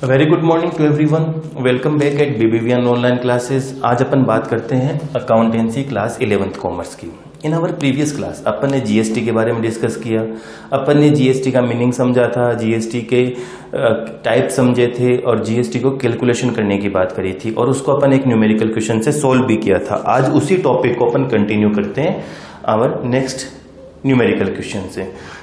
Very good morning to everyone. Welcome back at BBVN online classes. आज अपन बात करते हैं अकाउंटेंसी क्लास 11th कॉमर्स की। इन आवर प्रीवियस क्लास अपन ने जीएसटी के बारे में डिस्कस किया। अपन ने जीएसटी का मीनिंग समझा था, जीएसटी के टाइप समझे थे और जीएसटी को कैलकुलेशन करने की बात करी थी और उसको अपन एक न्यूमेरिकल क्वेश्चन से सोल्व भी किया था। आज उसी टॉपिक को अपन कंटिन्यू करते हैं आवर नेक्स्ट न्यूमेरिकल क्वेश्चन से।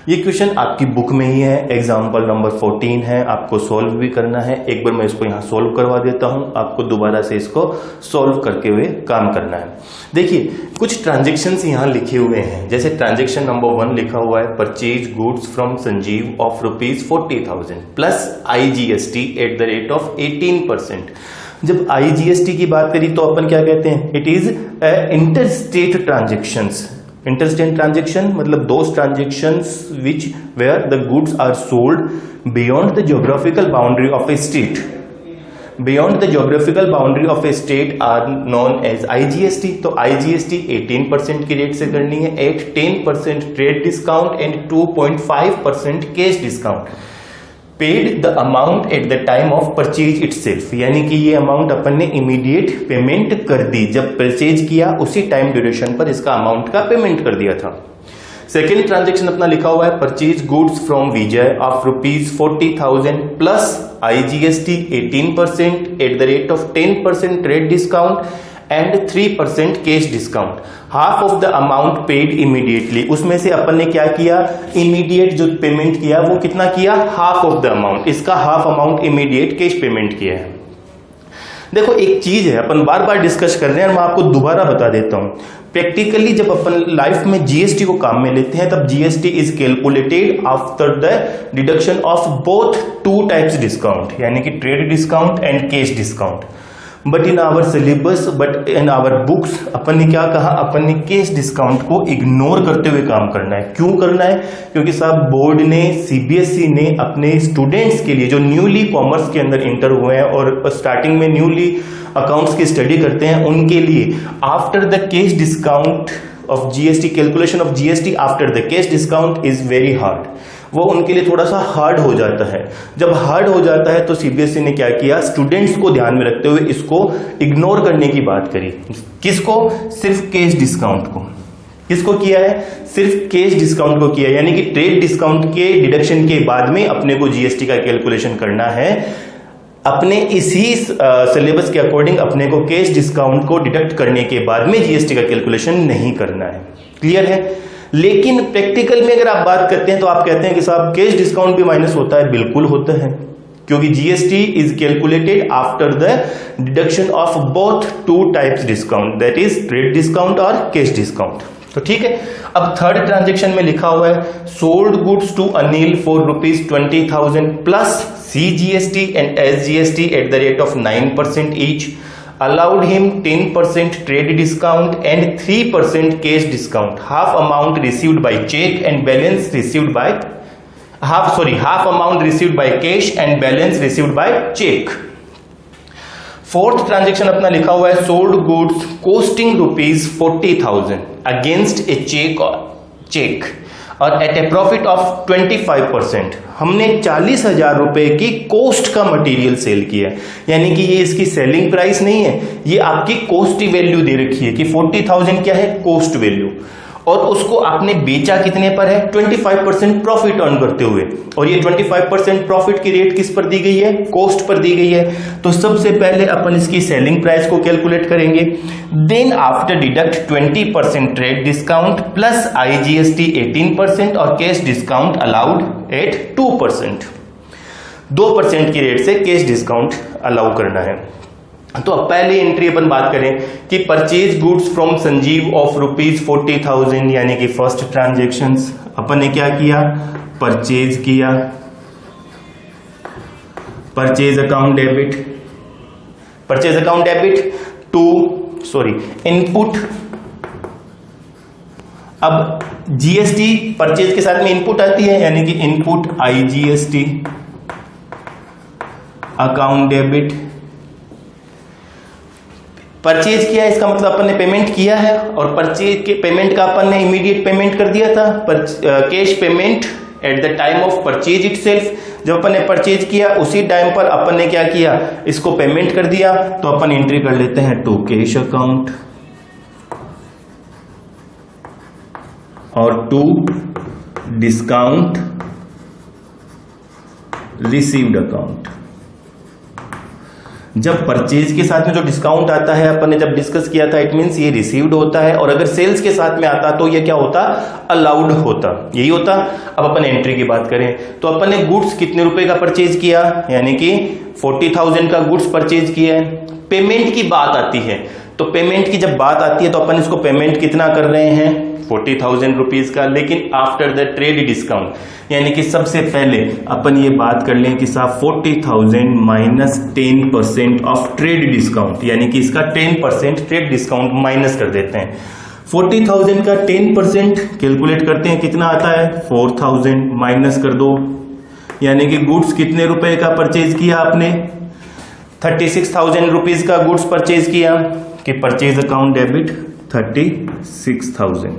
ये क्वेश्चन आपकी बुक में ही है, एग्जाम्पल नंबर 14 है, आपको सोल्व भी करना है। एक बार मैं इसको यहाँ सोल्व करवा देता हूँ, आपको दोबारा से इसको सोल्व करके हुए काम करना है। देखिए कुछ ट्रांजेक्शन्स यहाँ लिखे हुए हैं, जैसे ट्रांजेक्शन नंबर 1 लिखा हुआ है, purchase goods from Sanjeev of ₹40,000 plus IGST eight the rate of 18%। जब IGST की बात करी तो अपन क्या कहते हैं, it is interstate transactions. Interstate transaction मतलब those transactions which were the goods are sold beyond the geographical boundary of a state. Beyond the geographical boundary of a state are known as IGST। तो IGST 18% की rate से करनी है at 10% trade discount and 2.5% cash discount. Paid the amount at the time of purchase itself, यानी कि ये amount अपन ने immediate payment कर दी। जब परचेज किया उसी टाइम ड्यूरेशन पर इसका अमाउंट का पेमेंट कर दिया था। सेकेंड ट्रांजेक्शन अपना लिखा हुआ है, purchase goods from Vijay of ₹40,000 plus IGST 18% eight the rate of 10% trade discount and 3% cash discount. Half of the amount paid immediately, उसमें से अपन ने क्या किया, इमीडिएट जो पेमेंट किया वो कितना किया, हाफ ऑफ द अमाउंट। इसका half amount immediate cash payment किया है। देखो एक चीज है, अपन बार बार डिस्कस कर रहे हैं और मैं आपको दोबारा बता देता हूं। प्रैक्टिकली जब अपन लाइफ में जीएसटी को काम में लेते हैं तब GST is calculated after the deduction of both two types discount, यानी कि trade discount and cash discount. But in our syllabus, but in our books अपन ने क्या कहा, अपन ने कैश डिस्काउंट को इग्नोर करते हुए काम करना है। क्यों करना है, क्योंकि साहब बोर्ड ने, CBSE ने अपने स्टूडेंट्स के लिए जो न्यूली कॉमर्स के अंदर इंटर हुए हैं और स्टार्टिंग में न्यूली अकाउंट्स की स्टडी करते हैं, उनके लिए after the cash discount of GST, calculation of GST after the cash discount is very hard. वो उनके लिए थोड़ा सा हार्ड हो जाता है। जब हार्ड हो जाता है तो CBSE ने क्या किया, स्टूडेंट्स को ध्यान में रखते हुए इसको इग्नोर करने की बात करी। किसको, सिर्फ कैश डिस्काउंट को। किसको किया है, सिर्फ कैश डिस्काउंट को किया, यानी कि ट्रेड डिस्काउंट के डिडक्शन के बाद में अपने को GST का कैलकुलेशन करना है। अपने इसी सिलेबस के अकॉर्डिंग अपने को कैश डिस्काउंट को डिडक्ट करने के बाद में GST का कैलकुलेशन नहीं करना है। क्लियर है। लेकिन प्रैक्टिकल में अगर आप बात करते हैं तो आप कहते हैं कि साहब कैश डिस्काउंट भी माइनस होता है। बिल्कुल होता है, क्योंकि GST is calculated after the deduction of both two types discount, that is trade discount और कैश डिस्काउंट। तो ठीक है। अब थर्ड ट्रांजेक्शन में लिखा हुआ है, sold goods to Anil for ₹20,000 plus CGST and SGST at the rate of 9% each, allowed him 10% trade discount and 3% cash discount. Half amount received by check and balance received by half amount received by cash and balance received by check. Fourth transaction अपना लिखा हुआ है, sold goods costing ₹40,000 against ए check और eight A profit of 25%। हमने 40,000 रुपए की coast का material cell किया, यानी कि ये इसकी सेलिंग प्राइस नहीं है, ये आपकी कॉस्ट वैल्यू दे रखी है कि 40,000 क्या है, कोस्ट वैल्यू, और उसको आपने बेचा कितने पर है, 25% प्रॉफिट अर्न करते हुए। और ये 25% प्रॉफिट की रेट किस पर दी गई है, कोस्ट पर दी गई है। तो सबसे पहले अपन इसकी सेलिंग प्राइस को कैलकुलेट करेंगे। Then after deduct 20% trade discount plus IGST 18% और कैश डिस्काउंट अलाउड एट 2%। 2% की रेट से कैश डिस्काउंट अलाउ करना है। तो अब पहले एंट्री अपन बात करें कि purchase goods from Sanjeev of ₹40,000, यानी कि फर्स्ट ट्रांजेक्शन अपन ने क्या किया, परचेज किया, purchase account debit to input. अब GST परचेज के साथ में इनपुट आती है, यानी कि input IGST account debit. Purchase किया, इसका मतलब अपन ने पेमेंट किया है और परचेज के पेमेंट का अपन ने इमीडिएट पेमेंट कर दिया था। Cash payment eight the time of purchase itself, जब अपन ने परचेज किया उसी टाइम पर अपन ने क्या किया, इसको पेमेंट कर दिया। तो अपन एंट्री कर लेते हैं टू कैश अकाउंट और टू डिस्काउंट रिसीव्ड अकाउंट। जब परचेज के साथ में जो डिस्काउंट आता है अपन ने जब डिस्कस किया था, इट मींस ये रिसीव्ड होता है, और अगर सेल्स के साथ में आता तो ये क्या होता, अलाउड होता, यही होता। अब अपन एंट्री की बात करें तो अपन ने गुड्स कितने रुपए का परचेज किया, यानी कि 40,000 का गुड्स परचेज किया है। पेमेंट की बात आती है तो पेमेंट की जब बात आती है तो अपन इसको पेमेंट कितना कर रहे हैं, 40,000 रुपीज का, लेकिन आफ्टर द ट्रेड डिस्काउंट, यानी कि सबसे पहले अपन ये बात कर लें कि साहब 40,000 माइनस 10% ऑफ ट्रेड डिस्काउंट, यानी कि इसका 10% ट्रेड डिस्काउंट माइनस कर देते हैं। 40,000 का 10% कैलकुलेट करते हैं, कितना आता है 4,000, माइनस कर दो, यानी कि गुड्स कितने रुपए का परचेज किया आपने, 36,000 रुपीज का गुड्स परचेज किया, कि परचेज अकाउंट डेबिट 36,000,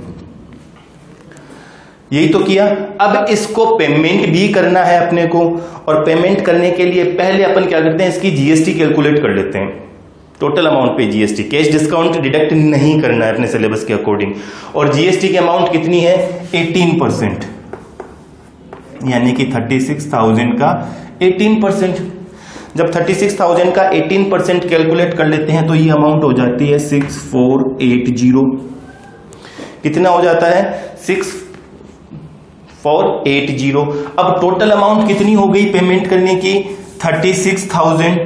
यही तो किया। अब इसको पेमेंट भी करना है अपने को, और पेमेंट करने के लिए पहले अपन क्या करते हैं, इसकी जीएसटी कैलकुलेट कर लेते हैं। टोटल अमाउंट पे जीएसटी, कैश डिस्काउंट डिडक्ट नहीं करना है अपने सिलेबस के अकॉर्डिंग, और जीएसटी की अमाउंट कितनी है 18%, यानी कि 36,000 का 18%। जब 36,000 का 18% कैलकुलेट कर लेते हैं तो ये अमाउंट हो जाती है 6480। कितना हो जाता है 6480। अब टोटल अमाउंट कितनी हो गई पेमेंट करने की 36,000,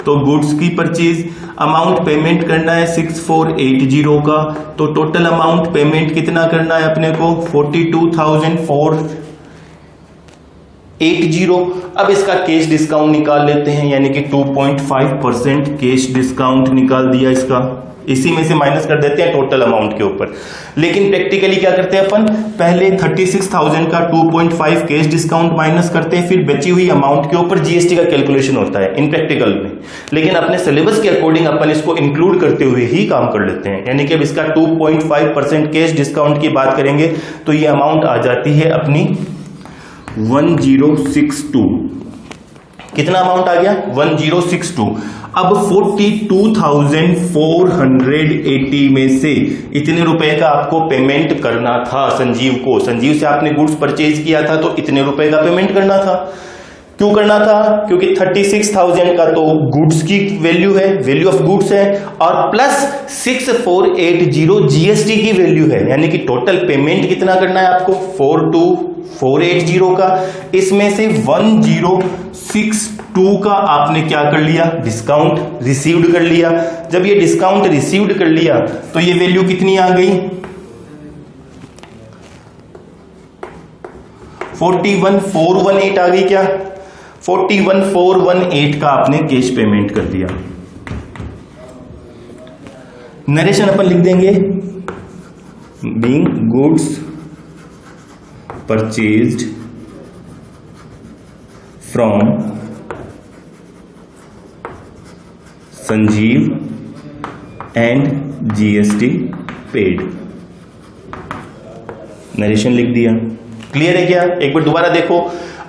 तो गुड्स की परचेज अमाउंट पेमेंट करना है 6480 का, तो टोटल अमाउंट पेमेंट कितना करना है अपने को 42,480। अब इसका कैश डिस्काउंट निकाल लेते हैं, यानी कि 2.5% कैश डिस्काउंट निकाल दिया इसका, इसी में से माइनस कर देते हैं टोटल अमाउंट के ऊपर। लेकिन प्रैक्टिकली क्या करते हैं अपन, पहले 36,000 का 2.5 कैश डिस्काउंट माइनस करते हैं, फिर बची हुई अमाउंट के ऊपर जीएसटी का कैलकुलेशन होता है इन प्रैक्टिकल में। लेकिन अपने सिलेबस के अकॉर्डिंग अपन इसको इंक्लूड करते हुए ही काम कर लेते हैं, यानी कि अब इसका 2.5% कैश डिस्काउंट की बात करेंगे तो ये अमाउंट आ जाती है अपनी 1062। कितना अमाउंट आ गया 1062। अब 42,480 में से इतने रुपए का आपको पेमेंट करना था संजीव को। संजीव से आपने गुड्स परचेज किया था तो इतने रुपए का पेमेंट करना था। क्यों करना था, क्योंकि 36,000 का तो गुड्स की वैल्यू है, वैल्यू ऑफ गुड्स है, और प्लस 6480 जीएसटी की वैल्यू है, यानी कि टोटल पेमेंट कितना करना है आपको 42,480 का। इसमें से 1062 का आपने क्या कर लिया, डिस्काउंट रिसीव्ड कर लिया। जब ये डिस्काउंट रिसीव्ड कर लिया तो ये वैल्यू कितनी आ गई 41,418 आ गई। क्या 41,418 का आपने कैश पेमेंट कर दिया। नरेशन अपन लिख देंगे, being goods purchased from Sanjeev and GST paid. Narration लिख दिया। क्लियर है क्या, एक बार दोबारा देखो,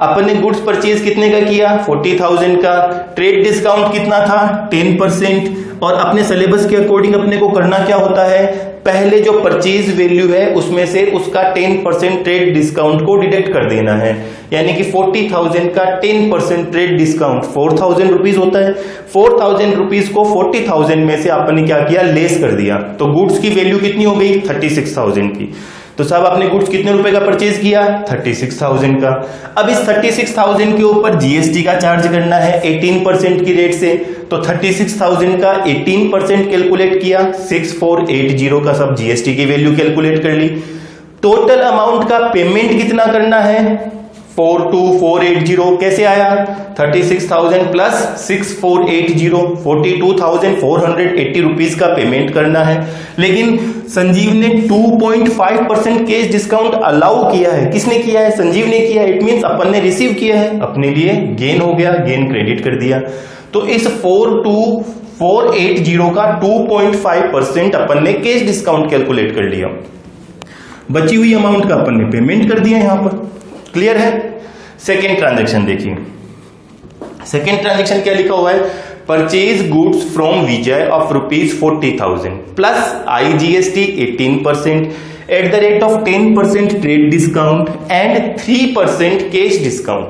अपन ने गुड्स परचेज कितने का किया 40,000 का, ट्रेड डिस्काउंट कितना था 10%, और अपने सिलेबस के अकॉर्डिंग अपने को करना क्या होता है, पहले जो परचेज वैल्यू है उसमें से उसका 10% ट्रेड डिस्काउंट को डिडक्ट कर देना है, यानी कि 40,000 का 10% ट्रेड डिस्काउंट 4,000 रुपीज होता है। 4,000 रुपीज को 40,000 में से आपने क्या किया, लेस कर दिया, तो गुड्स की वैल्यू कितनी हो गई 36,000 की। तो साहब आपने गुड्स कितने रुपए का परचेज किया 36,000 का। अब इस 36,000 के ऊपर जीएसटी का चार्ज करना है 18% की रेट से, तो 36,000 का 18% कैलकुलेट किया, 6480 का सब जीएसटी की वैल्यू कैलकुलेट कर ली। टोटल अमाउंट का पेमेंट कितना करना है 42,480, कैसे आया 36,000 प्लस 6480, 42,480 रुपीज का पेमेंट करना है। लेकिन संजीव ने 2.5% कैश डिस्काउंट अलाउ किया है। किसने किया है, संजीव ने किया है, इट मींस अपन ने रिसीव किया है, अपने लिए गेन हो गया, गेन क्रेडिट कर दिया। तो इस 42,480 का 2.5% अपन ने कैश डिस्काउंट कैलकुलेट कर लिया, बची हुई अमाउंट का अपन ने पेमेंट कर दिया यहां पर। क्लियर है, सेकेंड ट्रांजेक्शन देखिए, सेकेंड ट्रांजेक्शन क्या लिखा हुआ है, purchase goods from Vijay of ₹40,000 plus IGST 18% eight the rate of 10% trade discount and 3% cash discount,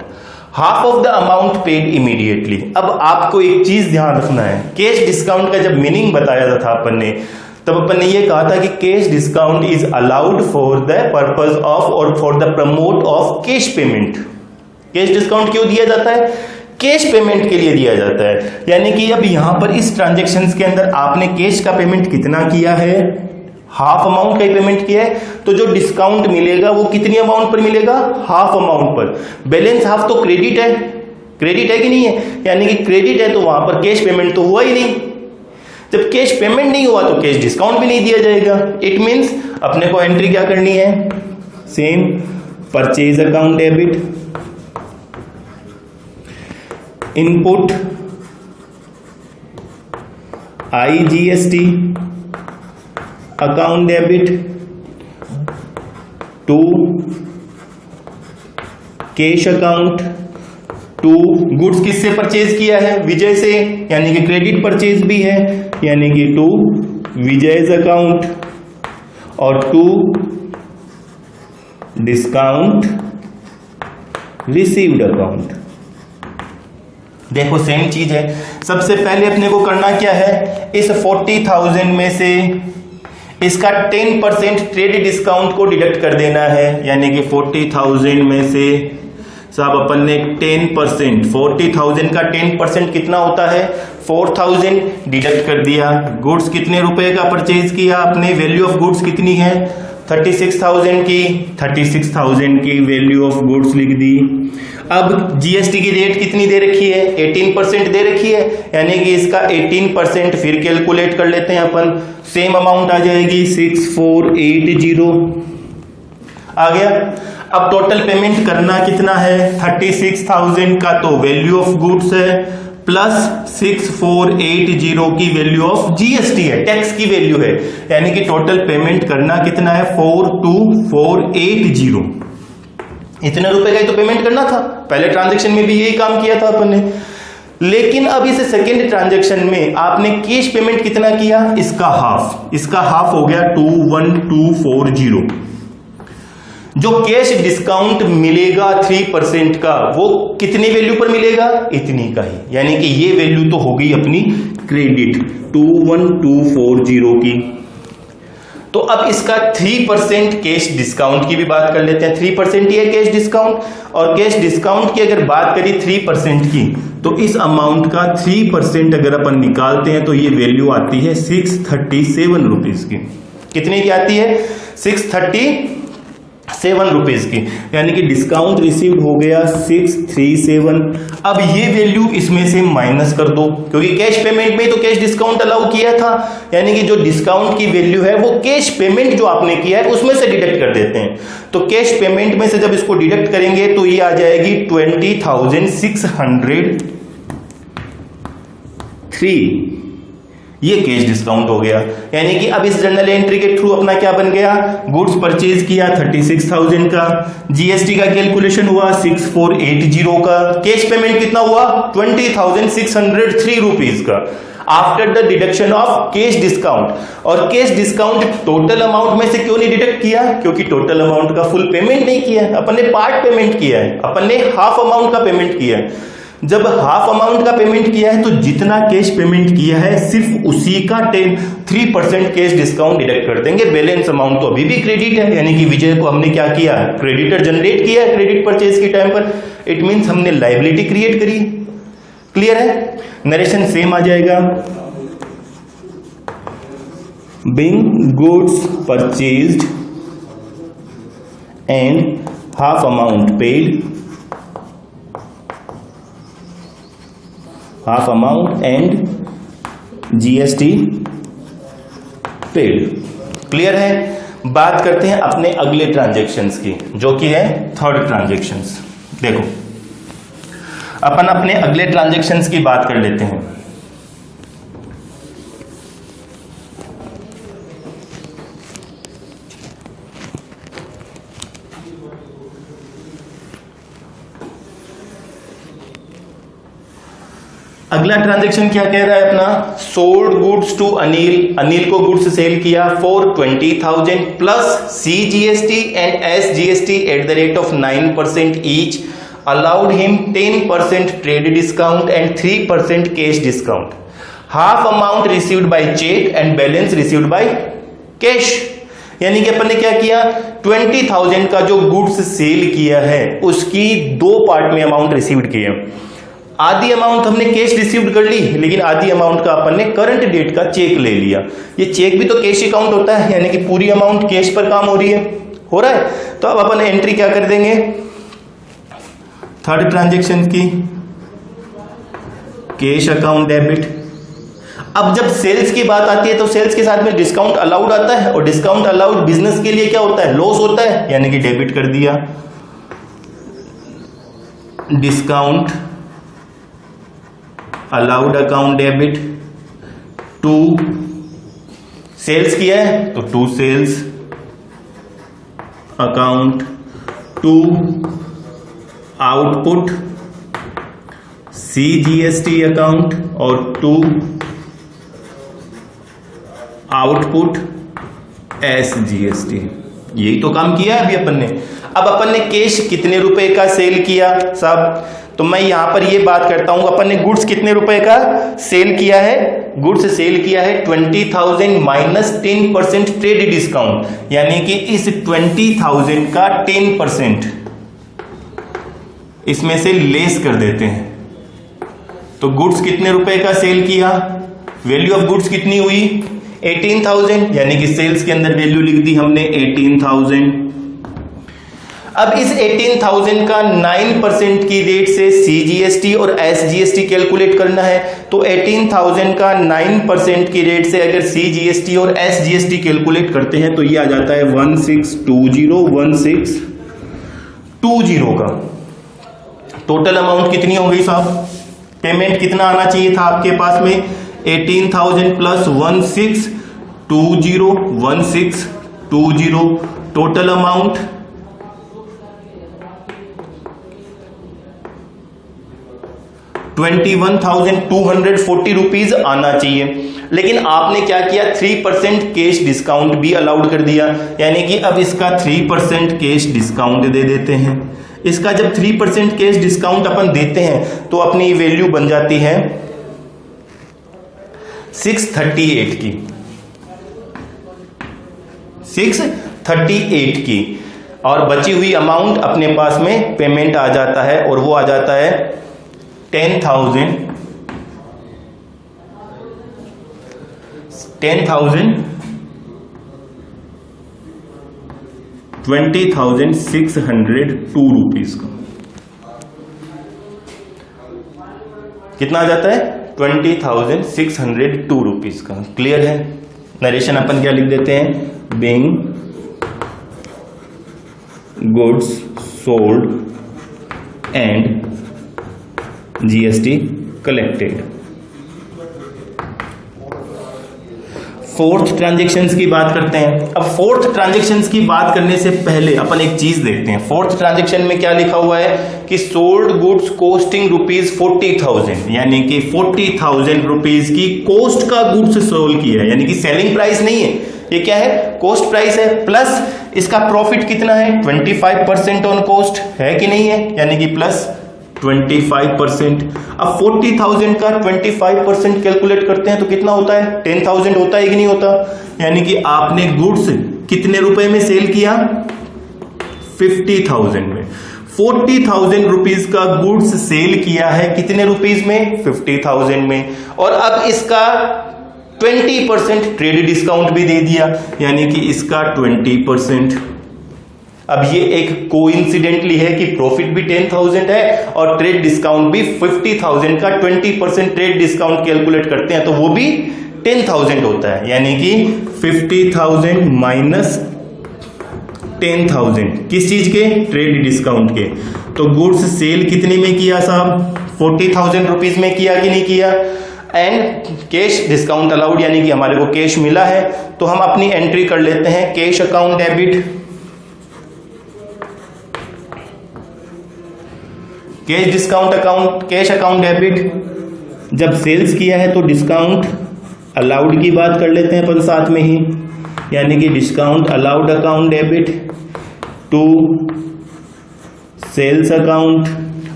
half of the amount paid immediately. अब आपको एक चीज ध्यान रखना है, कैश डिस्काउंट का जब मीनिंग बताया था अपन ने, तब अपन ने ये कहा था कि cash discount is allowed for the purpose of और for the promote of cash payment. Cash discount क्यों दिया जाता है, कैश पेमेंट के लिए दिया जाता है। यानी कि अब यहां पर इस ट्रांजेक्शन के अंदर आपने कैश का पेमेंट कितना किया है, हाफ अमाउंट का पेमेंट किया है, तो जो डिस्काउंट मिलेगा वो कितनी अमाउंट पर मिलेगा, हाफ अमाउंट पर। बैलेंस हाफ तो क्रेडिट है, क्रेडिट है कि नहीं है, यानी कि क्रेडिट है तो वहां पर कैश पेमेंट तो हुआ ही नहीं। जब कैश पेमेंट नहीं हुआ तो कैश डिस्काउंट भी नहीं दिया जाएगा। इट मींस अपने को एंट्री क्या करनी है, same purchase account debit, input IGST account debit to cash account to goods किससे परचेज किया है, विजय से, यानी कि क्रेडिट परचेज भी है, यानी कि टू विजय's अकाउंट और टू डिस्काउंट रिसीव्ड अकाउंट। देखो सेम चीज है, सबसे पहले अपने को करना क्या है, इस 40,000 में से इसका 10% ट्रेड डिस्काउंट को डिडक्ट कर देना है। यानी कि 40,000 में से साहब अपन ने 10%, 40,000 का 10% कितना होता है, 4,000 डिडक्ट कर दिया। गुड्स कितने रुपए का परचेज किया आपने, वैल्यू ऑफ गुड्स कितनी है 36,000 की, 36,000 की वैल्यू ऑफ गुड्स लिख दी। अब GST की रेट कितनी दे रखी है, 18% दे रखी है, यानी कि इसका 18% फिर कैलकुलेट कर लेते हैं अपन, सेम अमाउंट आ जाएगी 6480 आ गया। अब टोटल पेमेंट करना कितना है, 36,000 का तो वैल्यू ऑफ गुड्स है प्लस 6480 की वैल्यू ऑफ GST है, टैक्स की वैल्यू है, यानी कि टोटल पेमेंट करना कितना है 42480। इतने रुपए का ही तो पेमेंट करना था, पहले ट्रांजैक्शन में भी यही काम किया था अपन ने। लेकिन अब इस सेकेंड ट्रांजैक्शन में आपने कैश पेमेंट कितना किया, इसका हाफ हो गया 21240। जो कैश डिस्काउंट मिलेगा 3% का वो कितनी वैल्यू पर मिलेगा, इतनी का ही, यानी कि ये वैल्यू तो हो गई अपनी क्रेडिट 21240 की। तो अब इसका 3% कैश डिस्काउंट की भी बात कर लेते हैं। 3% ही है कैश डिस्काउंट, और कैश डिस्काउंट की अगर बात करी 3% की, तो इस अमाउंट का 3% अगर अपन निकालते हैं तो ये वैल्यू आती है 637 रुपीज की। कितने की आती है, 637 रुपीज की, यानी कि डिस्काउंट रिसीव्ड हो गया 637। अब ये वैल्यू इसमें से माइनस कर दो, क्योंकि कैश पेमेंट में तो कैश डिस्काउंट अलाउ किया था, यानी कि जो डिस्काउंट की वैल्यू है वो कैश पेमेंट जो आपने किया है उसमें से डिडक्ट कर देते हैं। तो कैश पेमेंट में से जब इसको डिडक्ट करेंगे तो ये आ जाएगी 20,603, ये कैश डिस्काउंट हो गया। यानी कि अब इस जर्नल एंट्री के थ्रू अपना क्या बन गया, गुड्स परचेज किया 36,000 का, GST का कैलकुलेशन हुआ 6480 का, कैश पेमेंट कितना हुआ 20,603 रुपीज का after the deduction of cash discount. और कैश डिस्काउंट टोटल अमाउंट में से क्यों नहीं डिडक्ट किया, क्योंकि टोटल अमाउंट का फुल पेमेंट नहीं किया है, अपन ने पार्ट पेमेंट किया है, अपन ने हाफ अमाउंट का पेमेंट किया है। जब हाफ अमाउंट का पेमेंट किया है तो जितना कैश पेमेंट किया है सिर्फ उसी का 3% कैश डिस्काउंट डिडक्ट कर देंगे, बैलेंस अमाउंट तो अभी भी क्रेडिट है। यानी कि विजय को हमने क्या किया, क्रेडिटर जनरेट किया है क्रेडिट परचेज के टाइम पर, इट मींस हमने लायबिलिटी क्रिएट करी। क्लियर है, नरेशन सेम आ जाएगा, being goods purchased and half amount paid, half amount and GST paid. Clear है। बात करते हैं अपने अगले ट्रांजैक्शंस की, जो कि है थर्ड ट्रांजैक्शंस। देखो अपन अपने अगले ट्रांजैक्शंस की बात कर लेते हैं। अगला ट्रांजैक्शन क्या कह रहा है अपना, sold goods to Anil, Anil को गुड्स सेल किया for 20,000 plus CGST and SGST at the rate of 9% each, allowed him 10% trade discount and 3% cash discount, half amount received by cheque and balance received by cash. यानी कि अपन ने क्या किया, 20,000 का जो goods sale किया है उसकी दो पार्ट में अमाउंट रिसीव्ड किया, आधी अमाउंट हमने कैश रिसीव्ड कर ली, लेकिन आधी अमाउंट का अपन ने करंट डेट का चेक ले लिया। ये चेक भी तो कैश अकाउंट होता है, यानी कि पूरी अमाउंट कैश पर काम हो रही है, हो रहा है। तो अब अपन एंट्री क्या कर देंगे, थर्ड ट्रांजैक्शन की कैश अकाउंट डेबिट। अब जब सेल्स की बात आती है तो सेल्स के साथ में डिस्काउंट अलाउड आता है, और डिस्काउंट अलाउड बिजनेस के लिए क्या होता है, लॉस होता है, यानी कि डेबिट कर दिया। Discount allowed account debit to sales किया है तो to sales account, to output CGST account और टू आउटपुट SGST। यही तो काम किया है अभी अपन ने। अब अपन ने कैश कितने रुपए का सेल किया साहब, तो मैं यहां पर ये बात करता हूं, अपन ने गुड्स कितने रुपए का सेल किया है, गुड्स सेल किया है 20,000 माइनस 10% ट्रेड डिस्काउंट, यानी कि इस 20,000 का 10% इसमें से लेस कर देते हैं। तो गुड्स कितने रुपए का सेल किया, वैल्यू ऑफ गुड्स कितनी हुई 18,000, यानी कि सेल्स के अंदर वैल्यू लिख दी हमने 18,000। अब इस 18,000 का 9% की रेट से CGST और SGST कैलकुलेट करना है, तो 18,000 का 9% की रेट से अगर CGST और SGST कैलकुलेट करते हैं तो ये आ जाता है 1620 का। टोटल अमाउंट कितनी हो गई साहब, पेमेंट कितना आना चाहिए था आपके पास में, 18,000 प्लस 1620, टोटल अमाउंट 21,240 रुपीज आना चाहिए। लेकिन आपने क्या किया, 3% कैश डिस्काउंट भी अलाउड कर दिया, यानी कि अब इसका 3% कैश डिस्काउंट दे देते हैं। इसका जब 3% कैश डिस्काउंट अपन देते हैं तो अपनी वैल्यू बन जाती है 638 की, 638 की, और बची हुई अमाउंट अपने पास में पेमेंट आ जाता है, और वो आ जाता है 10,000 20,602 रुपीज का। कितना आ जाता है, 20,602 रुपीज का। क्लियर है। नरेशन अपन क्या लिख देते हैं, being goods sold and GST collected. Fourth transactions की बात करते हैं। अब फोर्थ ट्रांजैक्शंस की बात करने से पहले अपन एक चीज देखते हैं। फोर्थ ट्रांजैक्शन में क्या लिखा हुआ है कि सोल्ड गुड्स कोस्टिंग रुपीज 40,000, यानी कि 40,000 रुपीज की कोस्ट का गुड्स सोल्ड किया है, यानी कि सेलिंग प्राइस नहीं है, ये क्या है, कोस्ट प्राइस है। प्लस इसका प्रॉफिट कितना है, 25% ऑन कोस्ट है कि नहीं है, यानी कि प्लस 25%। अब 40,000 का 25% कैलकुलेट करते हैं तो कितना होता है, 10,000 होता है कि नहीं होता, यानी कि आपने गुड्स कितने रुपए में सेल किया, 50,000 में। 40,000 रुपीज का गुड्स सेल किया है कितने रुपीज में, 50,000 में, और अब इसका 20% ट्रेड डिस्काउंट भी दे दिया, यानी कि इसका 20%। अब ये एक कोइंसिडेंटली है कि प्रॉफिट भी 10,000 है और ट्रेड डिस्काउंट भी 50,000 का 20% ट्रेड डिस्काउंट कैलकुलेट करते हैं तो वो भी 10,000 होता है, यानी कि 50,000 माइनस 10,000 किस चीज के, ट्रेड डिस्काउंट के। तो गुड्स सेल कितने में किया साहब, 40,000 रुपीज में किया कि नहीं किया, एंड कैश डिस्काउंट अलाउड, यानी कि हमारे को कैश मिला है। तो हम अपनी एंट्री कर लेते हैं, cash account debit, cash discount account, cash account debit जब सेल्स किया है तो डिस्काउंट अलाउड की बात कर लेते हैं अपन साथ में ही, यानी कि discount allowed account debit to sales account,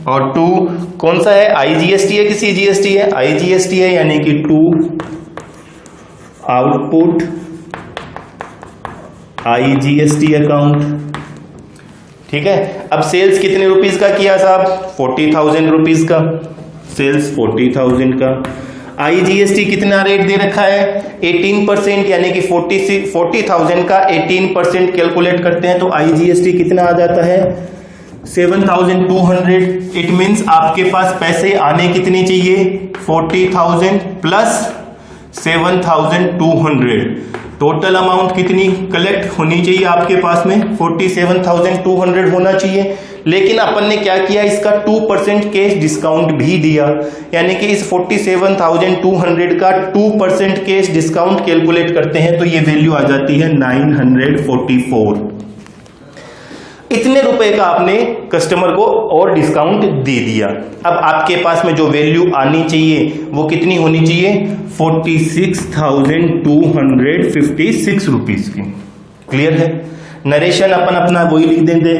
और टू कौन सा है, आईजीएसटी है कि सीजीएसटी है, आईजीएसटी है, यानी कि टू आउटपुट आईजीएसटी अकाउंट। ठीक है, अब सेल्स कितने रुपीस का किया साहब, 40,000 रुपीस का, सेल्स 40,000 का। आईजीएसटी कितना रेट दे रखा है, 18%, यानी कि 40,000 का 18% कैलकुलेट करते हैं तो आईजीएसटी कितना आ जाता है, 7,200। इट मीन्स आपके पास पैसे आने कितनी चाहिए, 40,000 प्लस 7,200, टोटल अमाउंट कितनी कलेक्ट होनी चाहिए आपके पास में, 47,200 होना चाहिए। लेकिन अपन ने क्या किया, इसका 2% कैश डिस्काउंट भी दिया, यानी कि इस 47,200 का 2% कैश डिस्काउंट कैलकुलेट करते हैं तो ये वैल्यू आ जाती है 944। इतने रुपए का आपने कस्टमर को और डिस्काउंट दे दिया। अब आपके पास में जो वैल्यू आनी चाहिए वो कितनी होनी चाहिए, 46,256 रुपीज की। क्लियर है, नरेशन अपन अपना वही लिख देंगे,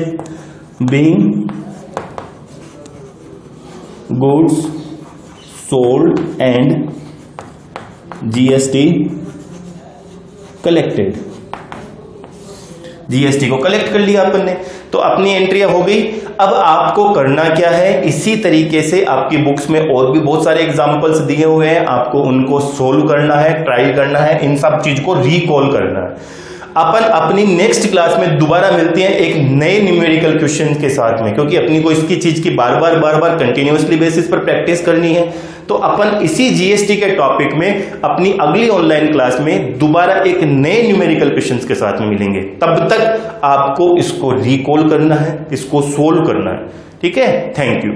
being goods sold and GST collected. GST को कलेक्ट कर लिया अपन ने, तो अपनी एंट्रियां हो गई। अब आपको करना क्या है, इसी तरीके से आपकी बुक्स में और भी बहुत सारे एग्जांपल्स दिए हुए हैं, आपको उनको सोल्व करना है, ट्राई करना है, इन सब चीज को रिकॉल करना है। अपन अपनी नेक्स्ट क्लास में दोबारा मिलते हैं एक नए न्यूमेरिकल क्वेश्चन के साथ में, क्योंकि अपनी को इसकी चीज की बार बार कंटिन्यूअसली बेसिस पर प्रैक्टिस करनी है। तो अपन इसी जीएसटी के टॉपिक में अपनी अगली ऑनलाइन क्लास में दोबारा एक नए न्यूमेरिकल क्वेश्चंस के साथ में मिलेंगे। तब तक आपको इसको रिकॉल करना है, इसको सोल्व करना है। ठीक है, थैंक यू।